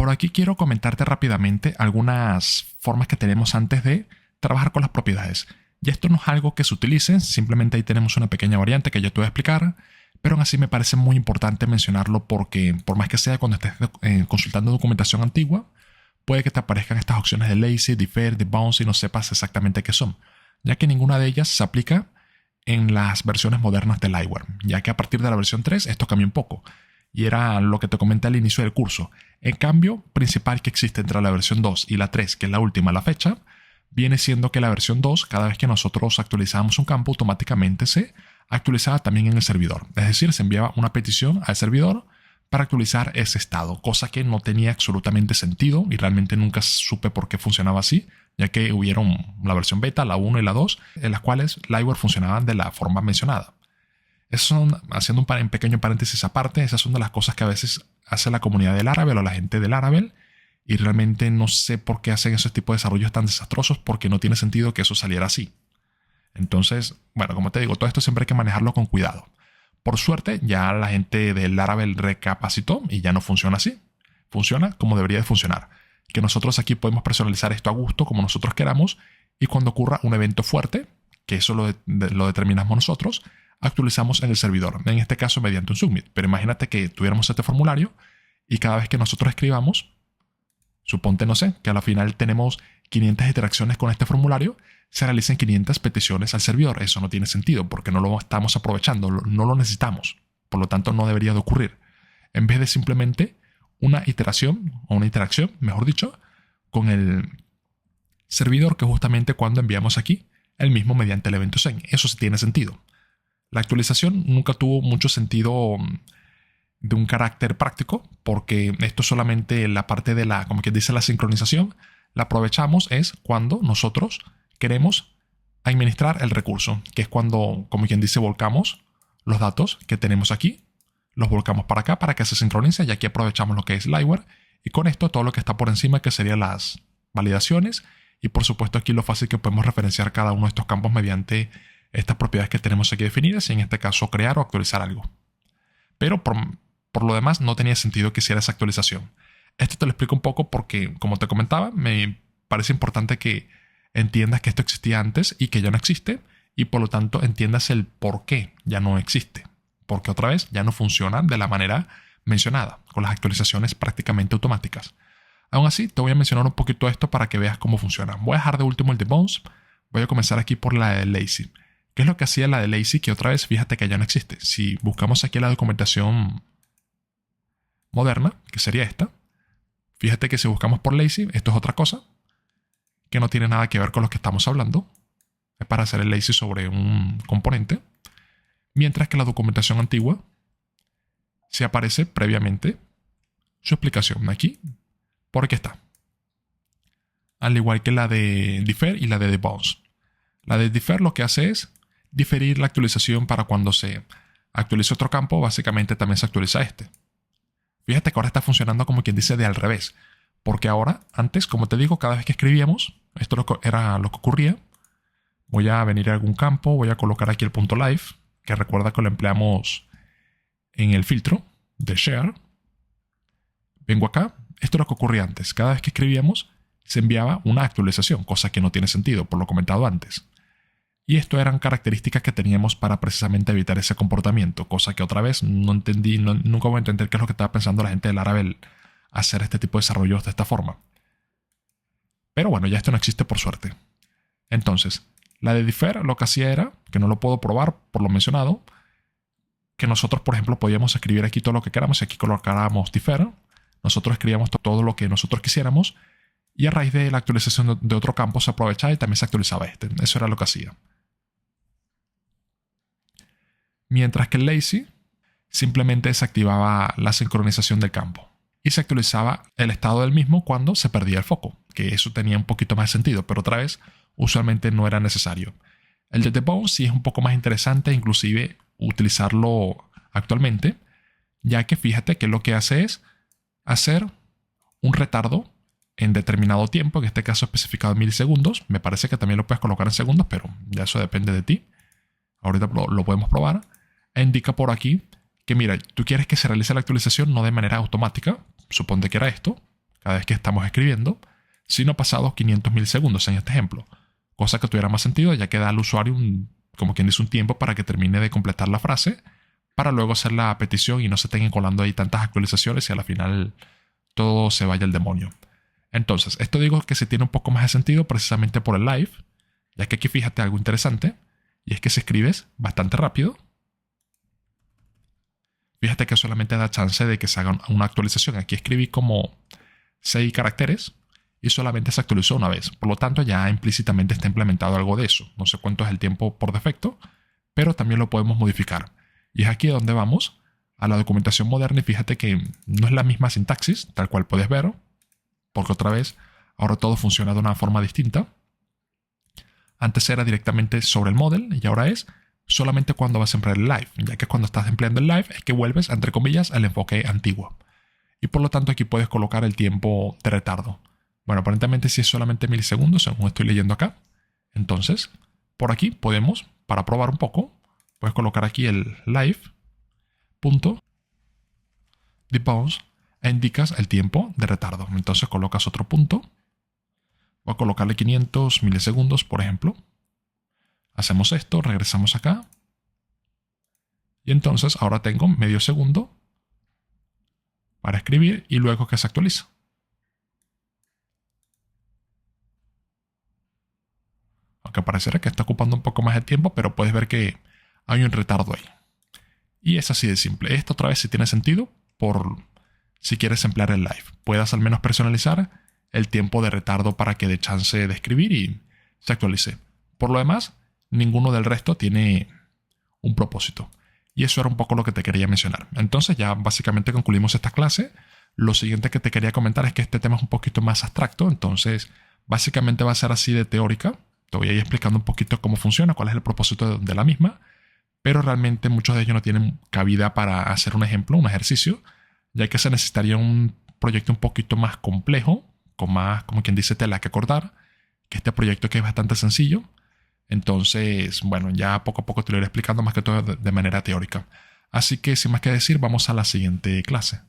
Por aquí quiero comentarte rápidamente algunas formas que tenemos antes de trabajar con las propiedades. Y esto no es algo que se utilice, simplemente ahí tenemos una pequeña variante que ya te voy a explicar, pero aún así me parece muy importante mencionarlo porque por más que sea cuando estés consultando documentación antigua, puede que te aparezcan estas opciones de lazy, defer, debounce y no sepas exactamente qué son, ya que ninguna de ellas se aplica en las versiones modernas de Liveware, ya que a partir de la versión 3 esto cambia un poco, y era lo que te comenté al inicio del curso. El cambio principal que existe entre la versión 2 y la 3, que es la última a la fecha, viene siendo que la versión 2, cada vez que nosotros actualizábamos un campo, automáticamente se actualizaba también en el servidor. Es decir, se enviaba una petición al servidor para actualizar ese estado, cosa que no tenía absolutamente sentido y realmente nunca supe por qué funcionaba así, ya que hubieron la versión beta, la 1 y la 2, en las cuales Liveware funcionaban de la forma mencionada. Esas son, haciendo un pequeño paréntesis aparte, esas son de las cosas que a veces hace la comunidad del Laravel o la gente del Laravel, y realmente no sé por qué hacen esos tipos de desarrollos tan desastrosos, porque no tiene sentido que eso saliera así. Entonces, bueno, como te digo, todo esto siempre hay que manejarlo con cuidado. Por suerte, ya la gente del Laravel recapacitó y ya no funciona así. Funciona como debería de funcionar. Que nosotros aquí podemos personalizar esto a gusto como nosotros queramos, y cuando ocurra un evento fuerte, que eso lo determinamos nosotros, actualizamos en el servidor, en este caso mediante un submit. Pero imagínate que tuviéramos este formulario y cada vez que nosotros escribamos, suponte, no sé, que a la final tenemos 500 interacciones con este formulario, se realicen 500 peticiones al servidor. Eso no tiene sentido porque no lo estamos aprovechando, no lo necesitamos. Por lo tanto, no debería de ocurrir. En vez de simplemente una iteración, o una interacción, mejor dicho, con el servidor, que justamente cuando enviamos aquí, el mismo mediante el evento send. Eso sí tiene sentido. La actualización nunca tuvo mucho sentido de un carácter práctico, porque esto solamente la parte de la, como quien dice, la sincronización, la aprovechamos es cuando nosotros queremos administrar el recurso, que es cuando, como quien dice, volcamos los datos que tenemos aquí, los volcamos para acá para que se sincronice, y aquí aprovechamos lo que es Liveware, y con esto todo lo que está por encima, que serían las validaciones, y por supuesto aquí lo fácil que podemos referenciar cada uno de estos campos mediante estas propiedades que tenemos aquí definidas, y en este caso crear o actualizar algo. Pero por lo demás no tenía sentido que hiciera esa actualización. Esto te lo explico un poco porque, como te comentaba, me parece importante que entiendas que esto existía antes y que ya no existe, y por lo tanto entiendas el por qué ya no existe. Porque otra vez ya no funciona de la manera mencionada, con las actualizaciones prácticamente automáticas. Aún así, te voy a mencionar un poquito esto para que veas cómo funciona. Voy a dejar de último el debounce. Voy a comenzar aquí por la de lazy. ¿Qué es lo que hacía la de lazy? Que otra vez, fíjate que ya no existe. Si buscamos aquí la documentación moderna, que sería esta, fíjate que si buscamos por lazy, esto es otra cosa que no tiene nada que ver con lo que estamos hablando. Es para hacer el lazy sobre un componente. Mientras que la documentación antigua se aparece previamente su explicación aquí, porque está. Al igual que la de defer y la de debounce. La de defer lo que hace es diferir la actualización para cuando se actualice otro campo, básicamente también se actualiza este. Fíjate que ahora está funcionando como quien dice de al revés, porque ahora, antes, como te digo, cada vez que escribíamos, esto era lo que ocurría. Voy a venir a algún campo, voy a colocar aquí el punto .live, que recuerda que lo empleamos en el filtro de share. Vengo acá, esto es lo que ocurría antes. Cada vez que escribíamos, se enviaba una actualización, cosa que no tiene sentido, por lo comentado antes. Y esto eran características que teníamos para precisamente evitar ese comportamiento, cosa que otra vez no entendí, nunca voy a entender qué es lo que estaba pensando la gente del Laravel hacer este tipo de desarrollos de esta forma. Pero bueno, ya esto no existe por suerte. Entonces, la de defer lo que hacía era, que no lo puedo probar por lo mencionado, que nosotros, por ejemplo, podíamos escribir aquí todo lo que queramos y aquí colocáramos defer. Nosotros escribíamos todo lo que nosotros quisiéramos y a raíz de la actualización de otro campo se aprovechaba y también se actualizaba este. Eso era lo que hacía. Mientras que el lazy simplemente desactivaba la sincronización del campo y se actualizaba el estado del mismo cuando se perdía el foco, que eso tenía un poquito más de sentido, pero otra vez usualmente no era necesario. El de debounce sí es un poco más interesante, inclusive utilizarlo actualmente, ya que fíjate que lo que hace es hacer un retardo en determinado tiempo, en este caso especificado en milisegundos. Me parece que también lo puedes colocar en segundos, pero ya eso depende de ti. Ahorita lo podemos probar. E indica por aquí que mira, tú quieres que se realice la actualización no de manera automática, suponte que era esto, cada vez que estamos escribiendo, sino pasados 500 milisegundos en este ejemplo. Cosa que tuviera más sentido, ya que da al usuario como quien dice, un tiempo para que termine de completar la frase, para luego hacer la petición y no se tengan colando ahí tantas actualizaciones y a la final todo se vaya al demonio. Entonces, esto digo que se tiene un poco más de sentido precisamente por el live, ya que aquí fíjate algo interesante, y es que si escribes bastante rápido, fíjate que solamente da chance de que se haga una actualización. Aquí escribí como 6 caracteres y solamente se actualizó una vez. Por lo tanto, ya implícitamente está implementado algo de eso. No sé cuánto es el tiempo por defecto, pero también lo podemos modificar. Y es aquí donde vamos a la documentación moderna y fíjate que no es la misma sintaxis, tal cual puedes ver, porque otra vez, ahora todo funciona de una forma distinta. Antes era directamente sobre el model y ahora es solamente cuando vas a emplear el live, ya que cuando estás empleando el live es que vuelves, entre comillas, al enfoque antiguo. Y por lo tanto aquí puedes colocar el tiempo de retardo. Bueno, aparentemente si es solamente milisegundos, según estoy leyendo acá. Entonces, por aquí podemos, para probar un poco, puedes colocar aquí el live.debounce e indicas el tiempo de retardo. Entonces colocas otro punto. Voy a colocarle 500 milisegundos, por ejemplo. Hacemos esto, regresamos acá. Y entonces ahora tengo medio segundo para escribir y luego que se actualiza. Aunque parecerá que está ocupando un poco más de tiempo, pero puedes ver que hay un retardo ahí. Y es así de simple. Esto otra vez sí tiene sentido por si quieres emplear el live. Puedas al menos personalizar el tiempo de retardo para que dé chance de escribir y se actualice. Por lo demás, ninguno del resto tiene un propósito. Y eso era un poco lo que te quería mencionar. Entonces ya básicamente concluimos esta clase. Lo siguiente que te quería comentar es que este tema es un poquito más abstracto. Entonces básicamente va a ser así de teórica. Te voy a ir explicando un poquito cómo funciona, cuál es el propósito de la misma. Pero realmente muchos de ellos no tienen cabida para hacer un ejemplo, un ejercicio, ya que se necesitaría un proyecto un poquito más complejo, con más, como quien dice, tela que cortar, que este proyecto que es bastante sencillo. Entonces, bueno, ya poco a poco te lo iré explicando más que todo de manera teórica. Así que sin más que decir, vamos a la siguiente clase.